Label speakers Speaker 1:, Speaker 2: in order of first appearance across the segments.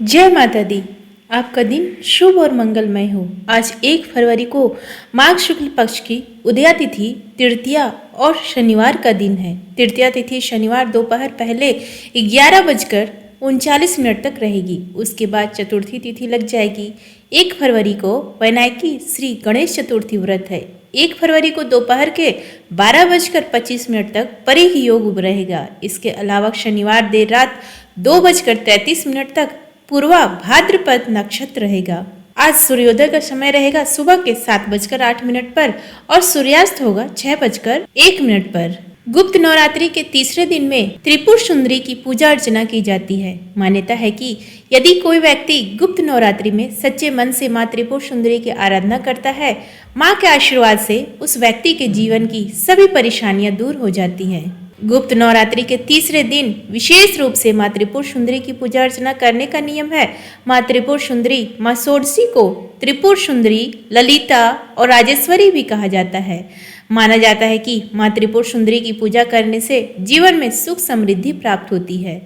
Speaker 1: जय माता दी। आपका दिन शुभ और मंगलमय हो। आज 1 फरवरी को माघ शुक्ल पक्ष की उदया तिथि तृतीया और शनिवार का दिन है। तृतीया तिथि शनिवार दोपहर पहले 11:39 तक रहेगी। उसके बाद चतुर्थी तिथि लग जाएगी। 1 फरवरी को वैनायकी श्री गणेश चतुर्थी व्रत है। 1 फरवरी को दोपहर के 12:25 तक परिह योग रहेगा। इसके अलावा शनिवार देर रात 2:33 तक पूर्वा भाद्रपद नक्षत्र रहेगा। आज सूर्योदय का समय रहेगा सुबह के 7:08 पर और सूर्यास्त होगा 6:01 पर। गुप्त नवरात्रि के तीसरे दिन में त्रिपुर सुंदरी की पूजा अर्चना की जाती है। मान्यता है कि यदि कोई व्यक्ति गुप्त नवरात्रि में सच्चे मन से माँ त्रिपुर सुंदरी की आराधना करता है, माँ के आशीर्वाद से उस व्यक्ति के जीवन की सभी परेशानियां दूर हो जाती हैं। गुप्त नवरात्रि के तीसरे दिन विशेष रूप से माँ त्रिपुर सुंदरी की पूजा अर्चना करने का नियम है। माँ त्रिपुर सुंदरी माँ षोडशी को त्रिपुर सुंदरी, ललिता और राजेश्वरी भी कहा जाता है। माना जाता है कि माँ त्रिपुर सुंदरी की पूजा करने से जीवन में सुख समृद्धि प्राप्त होती है।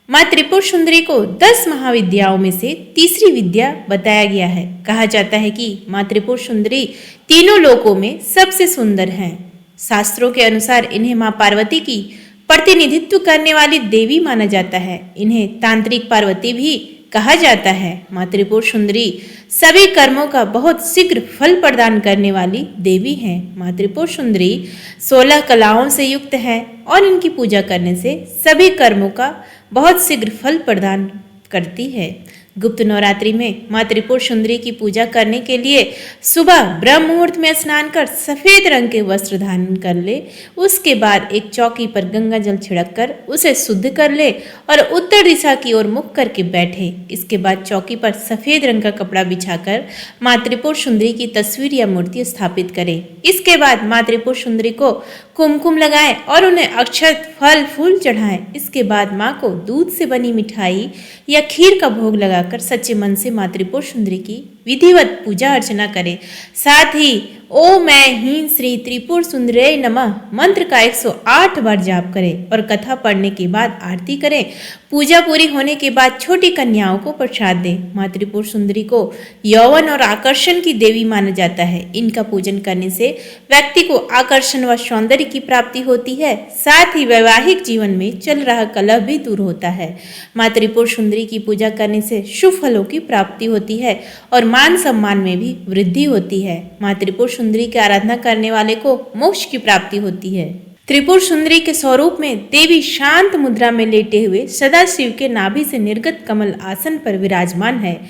Speaker 1: माँ त्रिपुर सुंदरी को 10 महाविद्याओं में से तीसरी विद्या बताया गया है। कहा जाता है कि माँ त्रिपुर सुंदरी तीनों लोकों में सबसे सुंदर हैं। शास्त्रों के अनुसार इन्हें माँ पार्वती की प्रतिनिधित्व करने वाली देवी माना जाता है। इन्हें तांत्रिक पार्वती भी कहा जाता है। माँ त्रिपुर सुंदरी सभी कर्मों का बहुत शीघ्र फल प्रदान करने वाली देवी हैं। माँ त्रिपुर सुंदरी 16 कलाओं से युक्त है और इनकी पूजा करने से सभी कर्मों का बहुत शीघ्र फल प्रदान करती है। गुप्त नवरात्रि में माँ त्रिपुर सुंदरी की पूजा करने के लिए सुबह ब्रह्म मुहूर्त में स्नान कर सफेद रंग के वस्त्र धारण कर ले। उसके बाद एक चौकी पर गंगा जल छिड़क कर उसे शुद्ध कर ले और उत्तर दिशा की ओर मुख करके बैठे। इसके बाद चौकी पर सफेद रंग का कपड़ा बिछाकर माँ त्रिपुर सुंदरी की तस्वीर या मूर्ति स्थापित करें। इसके बाद माँ त्रिपुर सुंदरी को कुमकुम लगाएं और उन्हें अक्षत, फल, फूल चढ़ाएं। इसके बाद माँ को दूध से बनी मिठाई या खीर का भोग लगाकर सच्चे मन से माँ त्रिपुर सुंदरी की विधिवत पूजा अर्चना करें। साथ ही ओम मैं ह्रीं श्री त्रिपुर सुंदरी नमः मंत्र का 108 बार जाप करें और कथा पढ़ने के बाद आरती करें। पूजा पूरी होने के बाद छोटी कन्याओं को प्रसाद दें। माँ त्रिपुर सुंदरी को यौवन और आकर्षण की देवी माना जाता है। इनका पूजन करने से व्यक्ति को आकर्षण व सौंदर्य की प्राप्ति होती है। साथ ही वैवाहिक जीवन में चल रहा कलह भी दूर होता है। माँ त्रिपुर सुंदरी की पूजा करने से शुभ फलों की प्राप्ति होती है और मान सम्मान में भी वृद्धि होती है। माँ त्रिपुर सुंदरी की आराधना करने वाले को मोक्ष की प्राप्ति होती है। त्रिपुर सुंदरी के स्वरूप में देवी शांत मुद्रा में लेटे हुए सदा शिव के नाभि से निर्गत कमल आसन पर विराजमान है।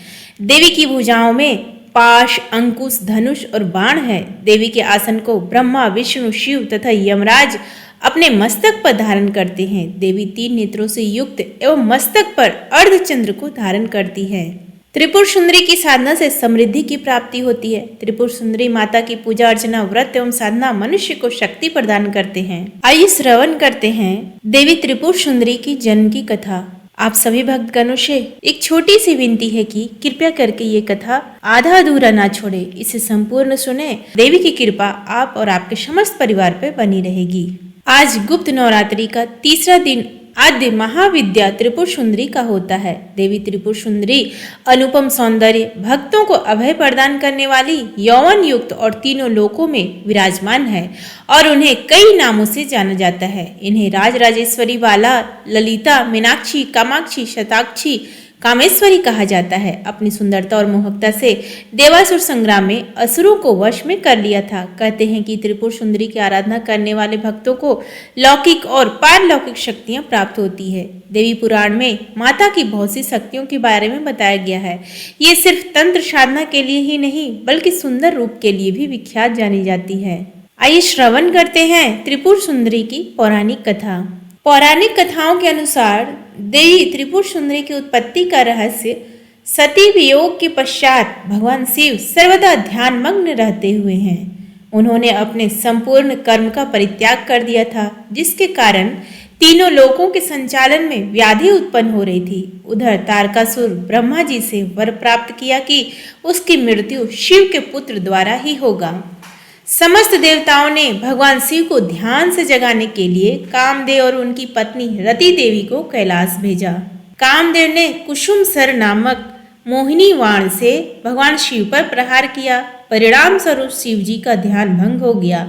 Speaker 1: देवी की भुजाओं में पाश, अंकुश, धनुष और बाण है। देवी के आसन को ब्रह्मा, विष्णु, शिव तथा यमराज अपने मस्तक पर धारण करते हैं। देवी 3 नेत्रों से युक्त एवं मस्तक पर अर्धचंद्र को धारण करती है। त्रिपुर सुंदरी की साधना से समृद्धि की प्राप्ति होती है। त्रिपुर सुंदरी माता की पूजा अर्चना, व्रत एवं साधना मनुष्य को शक्ति प्रदान करते हैं। आइए श्रवण करते हैं देवी त्रिपुर सुंदरी की जन्म की कथा। आप सभी भक्तगणों से एक छोटी सी विनती है कि कृपया करके ये कथा आधा अधूरा ना छोड़े, इसे संपूर्ण सुने। देवी की कृपा आप और आपके समस्त परिवार पर बनी रहेगी। आज गुप्त नवरात्रि का तीसरा दिन आद्य महाविद्या त्रिपुर सुंदरी का होता है। देवी त्रिपुर सुंदरी अनुपम सौंदर्य, भक्तों को अभय प्रदान करने वाली, यौवन युक्त और तीनों लोकों में विराजमान है और उन्हें कई नामों से जाना जाता है। इन्हें राज राजेश्वरी, बाला, ललिता, मीनाक्षी, कामाक्षी, शताक्षी, कामेश्वरी कहा जाता है। अपनी सुंदरता और मोहकता से देवासुर संग्राम में असुरों को वश में कर लिया था। कहते हैं कि त्रिपुर सुंदरी की आराधना करने वाले भक्तों को लौकिक और पारलौकिक शक्तियां प्राप्त होती है। देवी पुराण में माता की बहुत सी शक्तियों के बारे में बताया गया है। ये सिर्फ तंत्र साधना के लिए ही नहीं बल्कि सुंदर रूप के लिए भी विख्यात जानी जाती है। आइए श्रवण करते हैं त्रिपुर सुंदरी की पौराणिक कथा। पौराणिक कथाओं के अनुसार देवी त्रिपुर सुंदरी की उत्पत्ति का रहस्य सती वियोग के पश्चात भगवान शिव सर्वदा ध्यान मग्न रहते हुए हैं। उन्होंने अपने संपूर्ण कर्म का परित्याग कर दिया था, जिसके कारण तीनों लोकों के संचालन में व्याधि उत्पन्न हो रही थी। उधर तारकासुर ब्रह्मा जी से वर प्राप्त किया कि उसकी मृत्यु शिव के पुत्र द्वारा ही होगा। समस्त देवताओं ने भगवान शिव को ध्यान से जगाने के लिए कामदेव और उनकी पत्नी रति देवी को कैलाश भेजा। कामदेव ने कुसुम सर नामक मोहिनी वाण से भगवान शिव पर प्रहार किया। परिणाम स्वरूप शिव जी का ध्यान भंग हो गया।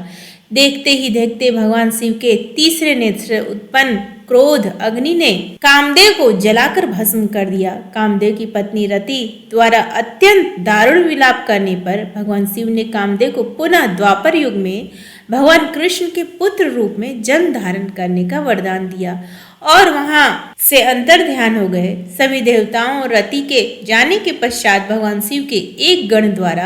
Speaker 1: देखते ही देखते भगवान शिव के तीसरे नेत्र से उत्पन्न क्रोध अग्नि ने कामदेव को जलाकर भस्म कर दिया। कामदेव की पत्नी रति द्वारा अत्यंत दारुण विलाप करने पर भगवान शिव ने कामदेव को पुनः द्वापर युग में भगवान कृष्ण के पुत्र रूप में जन्म धारण करने का वरदान दिया और वहां से अंतर ध्यान हो गए। सभी देवताओं और रति के जाने के पश्चात भगवान शिव के एक गण द्वारा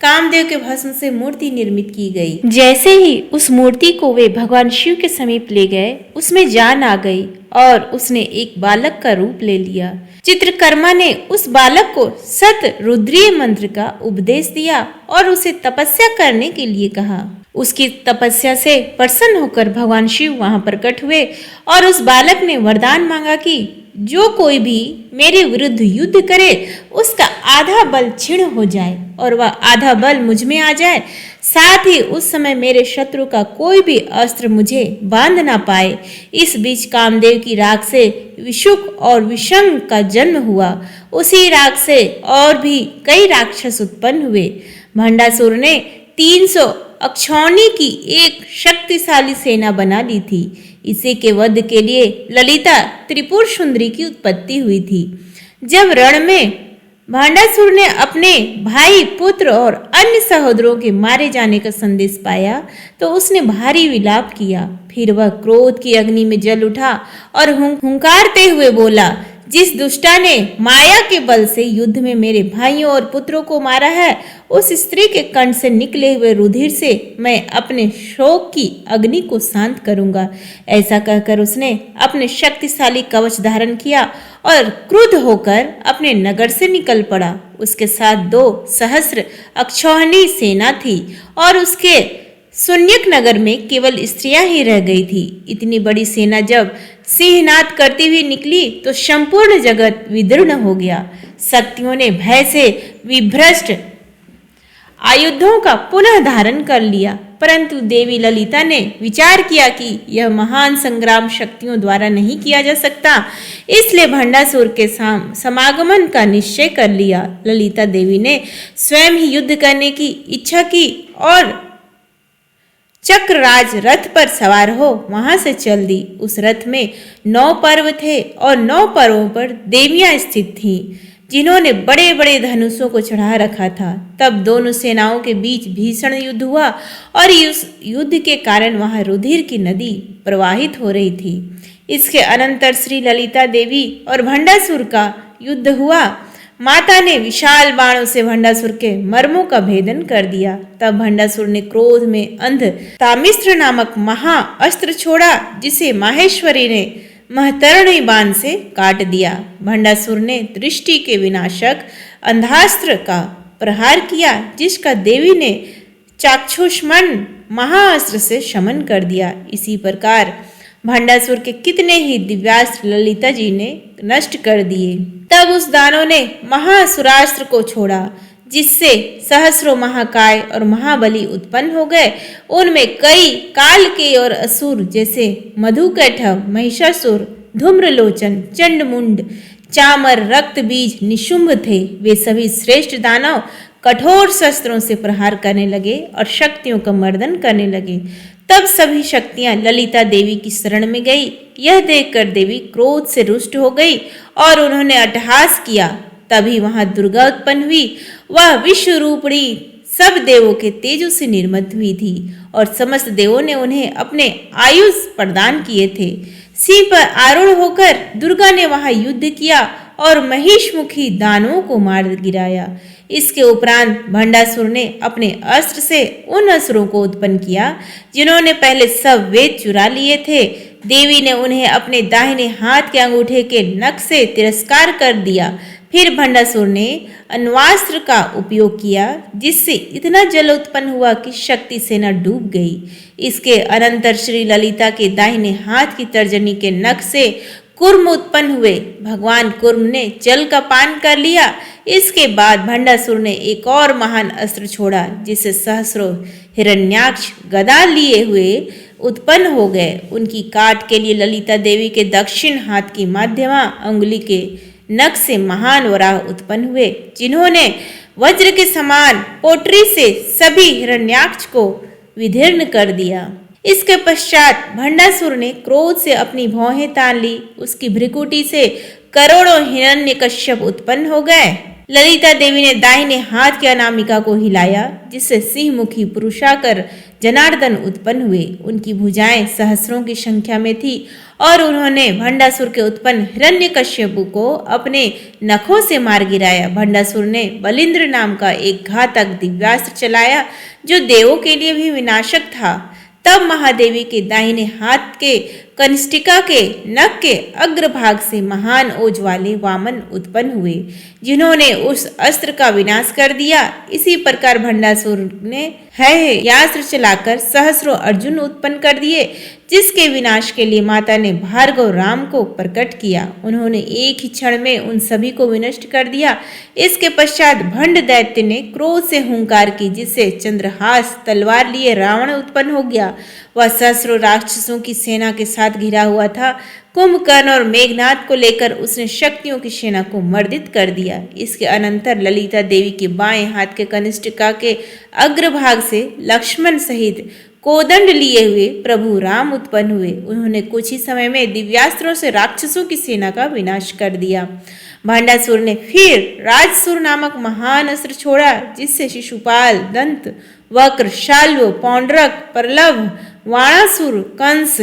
Speaker 1: कामदेव के भस्म से मूर्ति निर्मित की गई। जैसे ही उस मूर्ति को वे भगवान शिव के समीप ले गए, उसमें जान आ गई और उसने एक बालक का रूप ले लिया। चित्रकर्मा ने उस बालक को सत रुद्रीय मंत्र का उपदेश दिया और उसे तपस्या करने के लिए कहा। उसकी तपस्या से प्रसन्न होकर भगवान शिव वहां प्रकट हुए और उस बालक ने वरदान मांगा कि जो कोई भी मेरे विरुद्ध युद्ध करे उसका आधा बल क्षीण हो जाए और वह आधा बल मुझ में आ जाए। साथ ही उस समय मेरे शत्रु का कोई भी अस्त्र मुझे बांध ना पाए। इस बीच कामदेव की राख से विशुक और विषंग का जन्म हुआ। उसी राख से और भी कई राक्षस उत्पन्न हुए। भंडासुर ने 300 अक्षौणी की एक शक्तिशाली सेना बना ली थी। इसी के वध के लिए ललिता त्रिपुर सुंदरी की उत्पत्ति हुई थी। जब रण में भांडासुर ने अपने भाई, पुत्र और अन्य सहोदरों के मारे जाने का संदेश पाया तो उसने भारी विलाप किया। फिर वह क्रोध की अग्नि में जल उठा और हुंकारते हुए बोला, जिस दुष्टा ने माया के बल से युद्ध में मेरे भाइयों और पुत्रों को मारा है, उस स्त्री के कंठ से निकले हुए रुधिर से मैं अपने शोक की अग्नि को शांत करूंगा। ऐसा कहकर उसने अपने शक्तिशाली कवच धारण किया और क्रुद्ध होकर अपने नगर से निकल पड़ा। उसके साथ 2 सहस्र अक्षौहिणी सेना थी और उसके शून्यक नगर में केवल स्त्रियां ही रह गई थी। इतनी बड़ी सेना जब सिंहनाद करती हुई निकली तो संपूर्ण जगत विदीर्ण हो गया। शक्तियों ने भय से विभ्रष्ट आयुधों का पुनः धारण कर लिया, परंतु देवी ललिता ने विचार किया कि यह महान संग्राम शक्तियों द्वारा नहीं किया जा सकता, इसलिए भंडासुर के समागमन का निश्चय कर लिया। ललिता देवी ने स्वयं ही युद्ध करने की इच्छा की और चक्रराज रथ पर सवार हो वहां से चल दी। उस रथ में 9 पर्व थे और 9 पर्वों पर देवियां स्थित थीं, जिन्होंने बड़े बड़े धनुषों को चढ़ा रखा था। तब दोनों सेनाओं के बीच भीषण युद्ध हुआ और इस युद्ध के कारण वहां रुधिर की नदी प्रवाहित हो रही थी। इसके अनंतर श्री ललिता देवी और भंडासुर का युद्ध हुआ। माता ने विशाल बाणों से भंडासुर के मर्मों का भेदन कर दिया। तब भंडासुर ने क्रोध में अंध तामिस्त्र नामक महा अस्त्र छोड़ा, जिसे माहेश्वरी ने महतरणी बाण से काट दिया। भंडासुर ने दृष्टि के विनाशक अंधास्त्र का प्रहार किया, जिसका देवी ने चाक्षुष्मण महाअस्त्र से शमन कर दिया। इसी प्रकार भंडासुर के कितने ही दिव्यास्त्र ललिता जी ने नष्ट कर दिए। तब उस दानव ने महासुरास्त्र को छोड़ा, जिससे सहस्रों महाकाय और महाबली उत्पन्न हो गए। उनमें कई काल के और असुर जैसे मधुकैटभ, महिषासुर, धूम्रलोचन, चंडमुंड, चामर, रक्तबीज, निशुंभ थे। वे सभी श्रेष्ठ दानव कठोर शस्त्रों से प्रहार करने लगे और शक्तियों का मर्दन करने लगे। तब सभी शक्तियां ललिता देवी की शरण में गई। यह देखकर देवी क्रोध से रुष्ट हो गई और उन्होंने अट्टहास किया। तभी वहां दुर्गा उत्पन्न हुई। वह विश्व रूपणी सब देवों के तेजो से निर्मित हुई थी और समस्त देवों ने उन्हें अपने आयुष प्रदान किए थे। सिंह पर आरूढ़ होकर दुर्गा ने वहां युद्ध किया और महिषमुखी दानवों को मार गिराया। इसके उपरांत भंडासुर ने अपने अस्त्र से उन असुरों को उत्पन्न किया, जिन्होंने पहले सब वेद चुरा लिए थे। देवी ने उन्हें अपने दाहिने हाथ के अंगूठे के नख से तिरस्कार कर दिया। फिर भंडासुर ने अन्वास्त्र का उपयोग किया, जिससे इतना जल उत्पन्न हुआ कि शक्ति सेना डूब गई। इसके अनंतर श्री ललिता के दाहिने हाथ की तर्जनी के नख से कुर्म उत्पन्न हुए। भगवान कुर्म ने जल का पान कर लिया। इसके बाद भंडासुर ने एक और महान अस्त्र छोड़ा, जिससे सहस्रों हिरण्याक्ष गदा लिए हुए उत्पन्न हो गए। उनकी काट के लिए ललिता देवी के दक्षिण हाथ की मध्यमा अंगुली के नख से महान वराह उत्पन्न हुए, जिन्होंने वज्र के समान पोटरी से सभी हिरण्याक्ष को विदीर्ण कर दिया। इसके पश्चात भंडासुर ने क्रोध से अपनी भौहें तान ली। उसकी भ्रिकुटी से करोड़ों हिरण्यकश्यप उत्पन्न हो गए। ललिता देवी ने दाहिने हाथ की अनामिका को हिलाया, जिससे सिंहमुखी पुरुषाकार जनार्दन उत्पन्न हुए। उनकी भुजाएं सहस्रों की संख्या में थी और उन्होंने भंडासुर के उत्पन्न हिरण्यकश्यपु को अपने नखों से मार गिराया। भंडासुर ने बलिंद्र नाम का एक घातक दिव्यास्त्र चलाया, जो देवों के लिए भी विनाशक था। तब महादेवी के दाहिने हाथ के कनिष्ठिका के नख के अग्रभाग से महान ओज वाले वामन उत्पन्न हुए, जिन्होंने उस अस्त्र का विनाश कर दिया। इसी प्रकार भंडासुर ने यास्त्र चलाकर सहस्रों अर्जुन उत्पन्न कर दिए, जिसके विनाश के लिए माता ने भार्गव राम को प्रकट किया। उन्होंने एक ही क्षण में उन सभी को विनष्ट कर दिया। इसके पश्चात भंड दैत्य ने क्रोध से हुंकार की, जिससे चंद्रहास तलवार लिए रावण उत्पन्न हो गया। वह सहस्रों राक्षसों की सेना के साथ घिरा हुआ था। कुंभकर्ण और मेघनाद को लेकर उसने शक्तियों की सेना को मर्दित कर दिया। इसके अनंतर ललिता देवी के बाएं हाथ के कनिष्ठिका के अग्रभाग से लक्ष्मण सहित कोदंड लिए हुए प्रभु राम उत्पन्न हुए। उन्होंने कुछ ही समय में दिव्यास्त्रों से राक्षसों की सेना का विनाश कर दिया। भांडासुर ने फिर राजसुर नामक महान अस्त्र छोड़ा, जिससे शिशुपाल, दंत, वक्र, शाल्व, पौंड्रक, परलव, वाणासुर, कंस,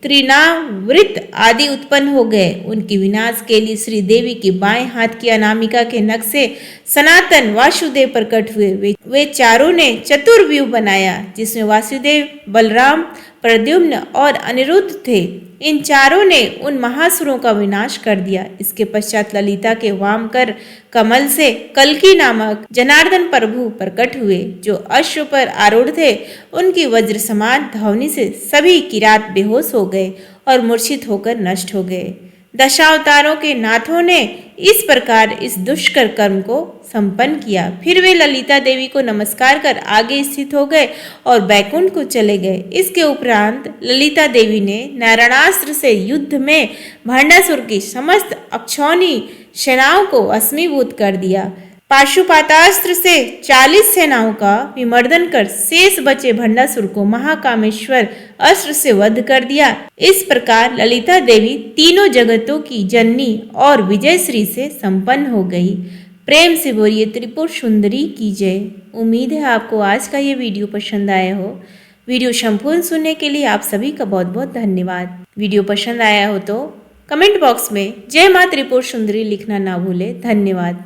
Speaker 1: त्रिनावृत आदि उत्पन्न हो गए। उनके विनाश के लिए श्री देवी के बाएं हाथ की अनामिका के नख से सनातन वासुदेव प्रकट हुए। वे चारों ने चतुर्व्यूह बनाया, जिसमें वासुदेव, बलराम, प्रद्युम्न और अनिरुद्ध थे। इन चारों ने उन महासुरों का विनाश कर दिया। इसके पश्चात ललिता के वामकर कमल से कल्की नामक जनार्दन प्रभु प्रकट हुए, जो अश्व पर आरूढ़ थे। उनकी वज्र समान ध्वनि से सभी किरात बेहोश हो गए और मूर्छित होकर नष्ट हो गए। दशावतारों के नाथों ने इस प्रकार इस दुष्कर कर्म को संपन्न किया। फिर वे ललिता देवी को नमस्कार कर आगे स्थित हो गए और बैकुंठ को चले गए। इसके उपरांत ललिता देवी ने नारायणास्त्र से युद्ध में भंडासुर की समस्त अक्षौणी सेनाओं को भस्मीभूत कर दिया। पाशुपातास्त्र से 40 सेनाओं का विमर्दन कर शेष बचे भंडासुर को महाकामेश्वर अस्त्र से वध कर दिया। इस प्रकार ललिता देवी तीनों जगतों की जननी और विजयश्री से संपन्न हो गई। प्रेम से बोलिए त्रिपुर सुंदरी की जय। उम्मीद है आपको आज का ये वीडियो पसंद आया हो। वीडियो संपूर्ण सुनने के लिए आप सभी का बहुत बहुत धन्यवाद। वीडियो पसंद आया हो तो कमेंट बॉक्स में जय मां त्रिपुर सुंदरी लिखना ना भूले। धन्यवाद।